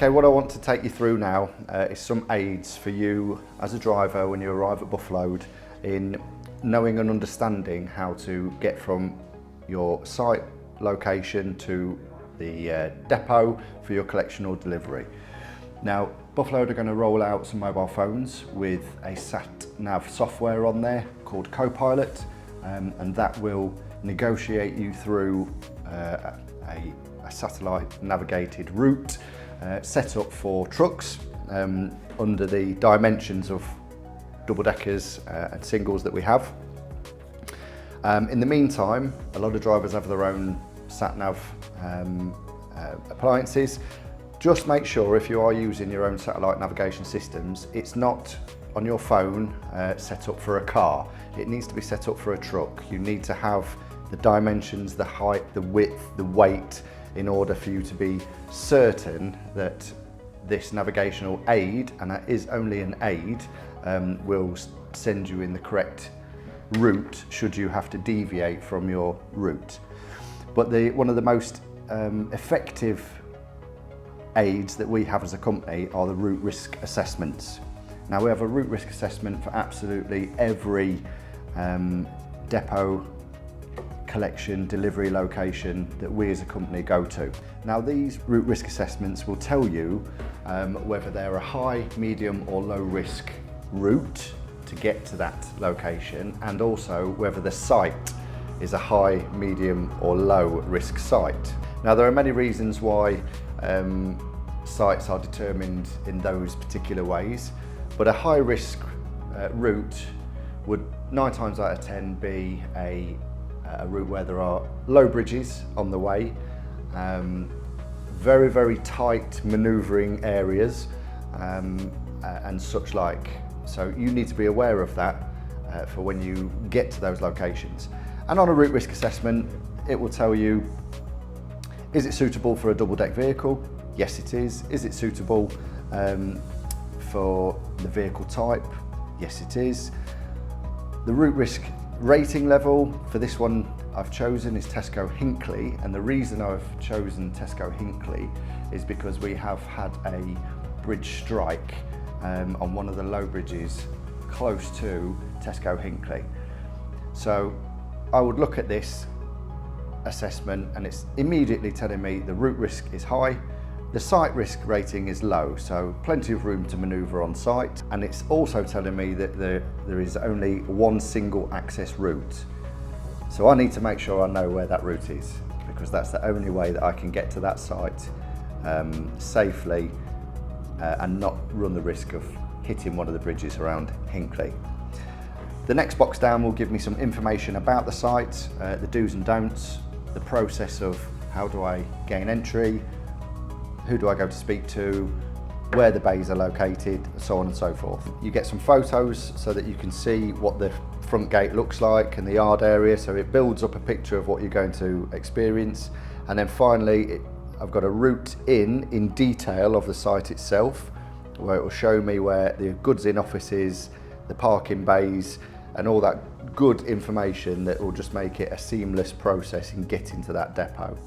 Okay, what I want to take you through now is some aids for you as a driver when you arrive at Buffaload in knowing and understanding how to get from your site location to the depot for your collection or delivery. Now, Buffaload are going to roll out some mobile phones with a sat-nav software on there called Copilot, and that will negotiate you through a satellite navigated route set up for trucks under the dimensions of double-deckers and singles that we have. In the meantime, a lot of drivers have their own sat-nav appliances. Just make sure if you are using your own satellite navigation systems, it's not on your phone set up for a car. It needs to be set up for a truck. You need to have the dimensions, the height, the width, the weight, in order for you to be certain that this navigational aid, and that is only an aid, will send you in the correct route should you have to deviate from your route. But one of the most effective aids that we have as a company are the route risk assessments. Now, we have a route risk assessment for absolutely every depot, collection, delivery location that we as a company go to. Now, these route risk assessments will tell you whether they're a high, medium or low risk route to get to that location, and also whether the site is a high, medium or low risk site. Now, there are many reasons why sites are determined in those particular ways, but a high risk route would 9 times out of 10 be a route where there are low bridges on the way, very, very tight manoeuvring areas and such like. So you need to be aware of that for when you get to those locations. And on a route risk assessment, it will tell you, is it suitable for a double deck vehicle? Yes, it is. Is it suitable for the vehicle type? Yes, it is. The route risk rating level for this one I've chosen is Tesco Hinckley, and the reason I've chosen Tesco Hinckley is because we have had a bridge strike on one of the low bridges close to Tesco Hinckley. So I would look at this assessment and it's immediately telling me the route risk is high, the site risk rating is low, so plenty of room to manoeuvre on site, and it's also telling me that there is only one single access route. So I need to make sure I know where that route is, because that's the only way that I can get to that site safely and not run the risk of hitting one of the bridges around Hinckley. The next box down will give me some information about the site, the do's and don'ts, the process of how do I gain entry, who do I go to speak to, where the bays are located, so on and so forth. You get some photos so that you can see what the front gate looks like and the yard area, so it builds up a picture of what you're going to experience. And then finally, I've got a route in detail of the site itself, where it will show me where the goods in offices, the parking bays, and all that good information that will just make it a seamless process in getting to that depot.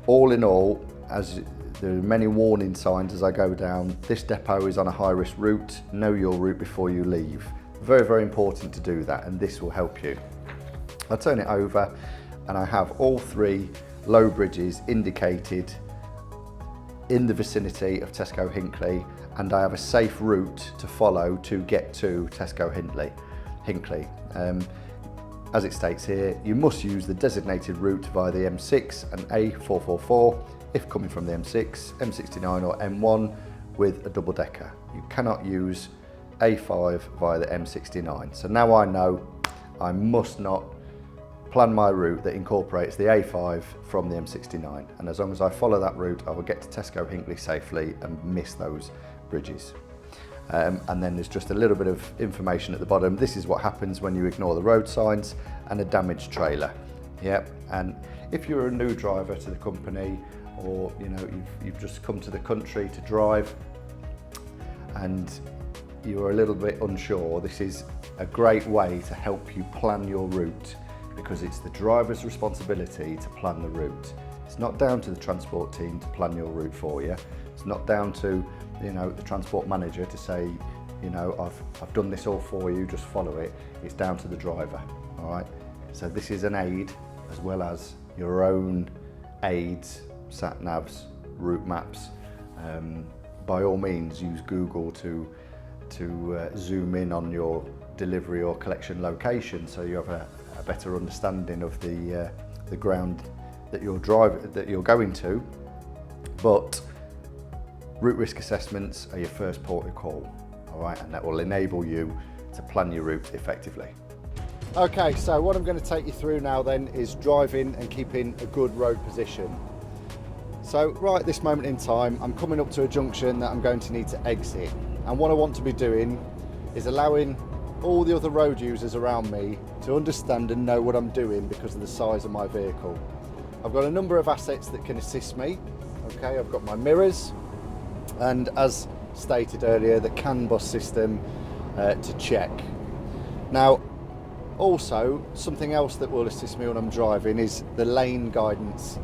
All in all, as there are many warning signs as I go down, this depot is on a high risk route. Know your route before you leave. Very, very important to do that, and this will help you. I'll turn it over and I have all 3 low bridges indicated in the vicinity of Tesco Hinckley, and I have a safe route to follow to get to Tesco Hinckley. As it states here, you must use the designated route via the M6 and A444 if coming from the M6, M69 or M1 with a double decker. You cannot use A5 via the M69. So now I know I must not plan my route that incorporates the A5 from the M69. And as long as I follow that route, I will get to Tesco Hinckley safely and miss those bridges. And then there's just a little bit of information at the bottom. This is what happens when you ignore the road signs and a damaged trailer. Yep. And if you're a new driver to the company, or you've just come to the country to drive and you're a little bit unsure, this is a great way to help you plan your route, because it's the driver's responsibility to plan the route. It's not down to the transport team to plan your route for you. It's not down to, you know, the transport manager to say, you know, I've done this all for you, just follow it. It's down to the driver, all right? So this is an aid as well as your own aids, sat navs, route maps. By all means, use Google to zoom in on your delivery or collection location, so you have a better understanding of the ground that you're going to. But route risk assessments are your first port of call, all right, and that will enable you to plan your route effectively. Okay, so what I'm going to take you through now then is driving and keeping a good road position. So right at this moment in time, I'm coming up to a junction that I'm going to need to exit, and what I want to be doing is allowing all the other road users around me to understand and know what I'm doing because of the size of my vehicle. I've got a number of assets that can assist me. Okay, I've got my mirrors, and as stated earlier, the CAN bus system to check. Now, also, something else that will assist me when I'm driving is the lane guidance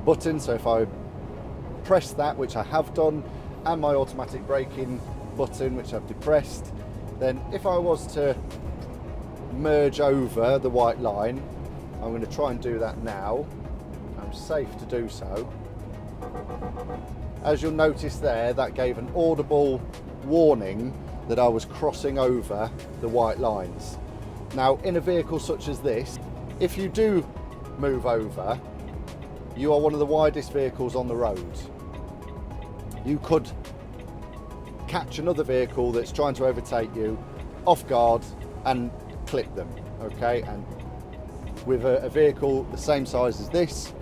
button. So if I press that, which I have done, and my automatic braking button, which I've depressed, then if I was to merge over the white line, I'm going to try and do that now. I'm safe to do so. As you'll notice there, that gave an audible warning that I was crossing over the white lines. Now, in a vehicle such as this, if you do move over, you are one of the widest vehicles on the road. You could catch another vehicle that's trying to overtake you off guard and clip them, okay? And with a vehicle the same size as this,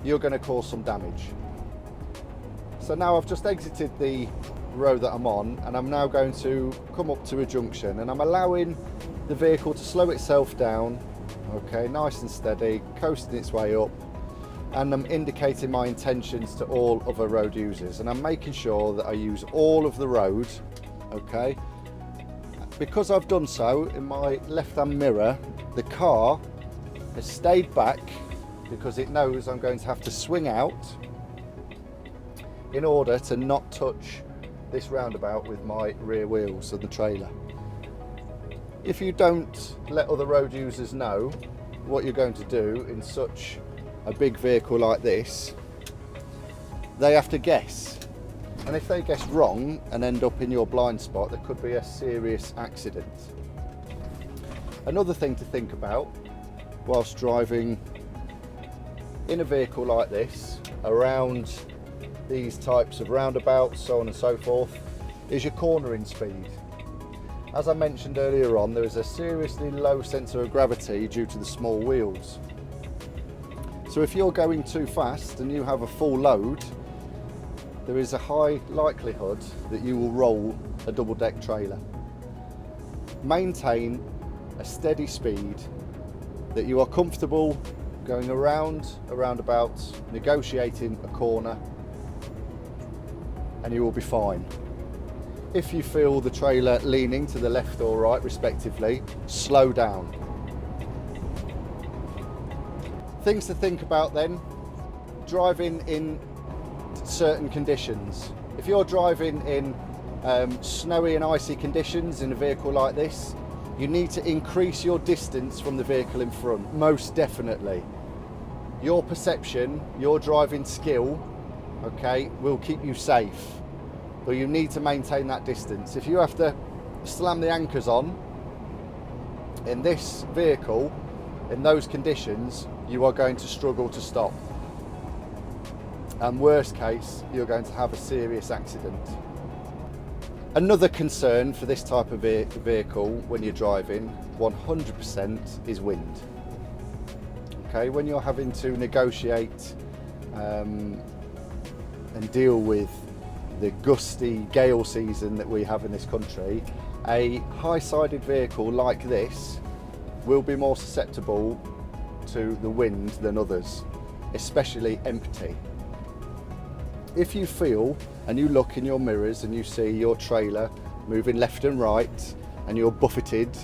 you're going to cause some damage. So now I've just exited the road that I'm on, and I'm now going to come up to a junction, and I'm allowing the vehicle to slow itself down, okay, nice and steady, coasting its way up, and I'm indicating my intentions to all other road users, and I'm making sure that I use all of the road, okay. Because I've done so, in my left-hand mirror, the car has stayed back because it knows I'm going to have to swing out in order to not touch this roundabout with my rear wheels of the trailer. If you don't let other road users know what you're going to do in such a big vehicle like this, they have to guess. And if they guess wrong and end up in your blind spot, there could be a serious accident. Another thing to think about whilst driving in a vehicle like this, around these types of roundabouts, so on and so forth, is your cornering speed. As I mentioned earlier on, there is a seriously low centre of gravity due to the small wheels. So if you're going too fast and you have a full load, there is a high likelihood that you will roll a double-deck trailer. Maintain a steady speed that you are comfortable going around a roundabout, negotiating a corner, and you will be fine. If you feel the trailer leaning to the left or right respectively, slow down. Things to think about then, driving in certain conditions. If you're driving in snowy and icy conditions in a vehicle like this, you need to increase your distance from the vehicle in front, most definitely. Your perception, your driving skill, okay, will keep you safe, but you need to maintain that distance. If you have to slam the anchors on in this vehicle, in those conditions, you are going to struggle to stop. And worst case, you're going to have a serious accident. Another concern for this type of vehicle when you're driving, 100%, is wind. Okay, when you're having to negotiate and deal with the gusty gale season that we have in this country, a high-sided vehicle like this will be more susceptible to the wind than others, especially empty. If you feel and you look in your mirrors and you see your trailer moving left and right and you're buffeted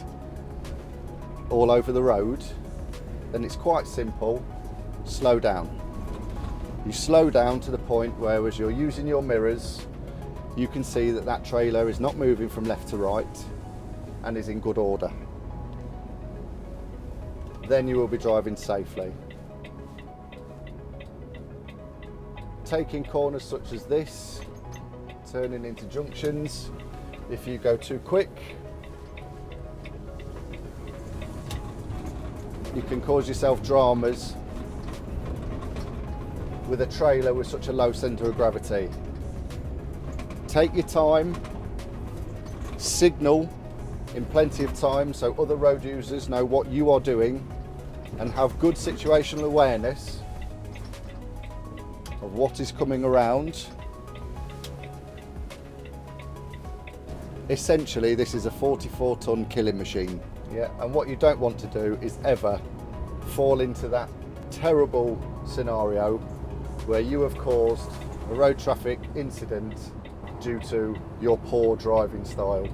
all over the road, then it's quite simple. Slow down. You slow down to the point where, as you're using your mirrors, you can see that that trailer is not moving from left to right and is in good order. Then you will be driving safely. Taking corners such as this, turning into junctions, if you go too quick, you can cause yourself dramas with a trailer with such a low centre of gravity. Take your time, signal in plenty of time so other road users know what you are doing, and have good situational awareness of what is coming around. Essentially, this is a 44-ton killing machine. Yeah, and what you don't want to do is ever fall into that terrible scenario where you have caused a road traffic incident due to your poor driving style.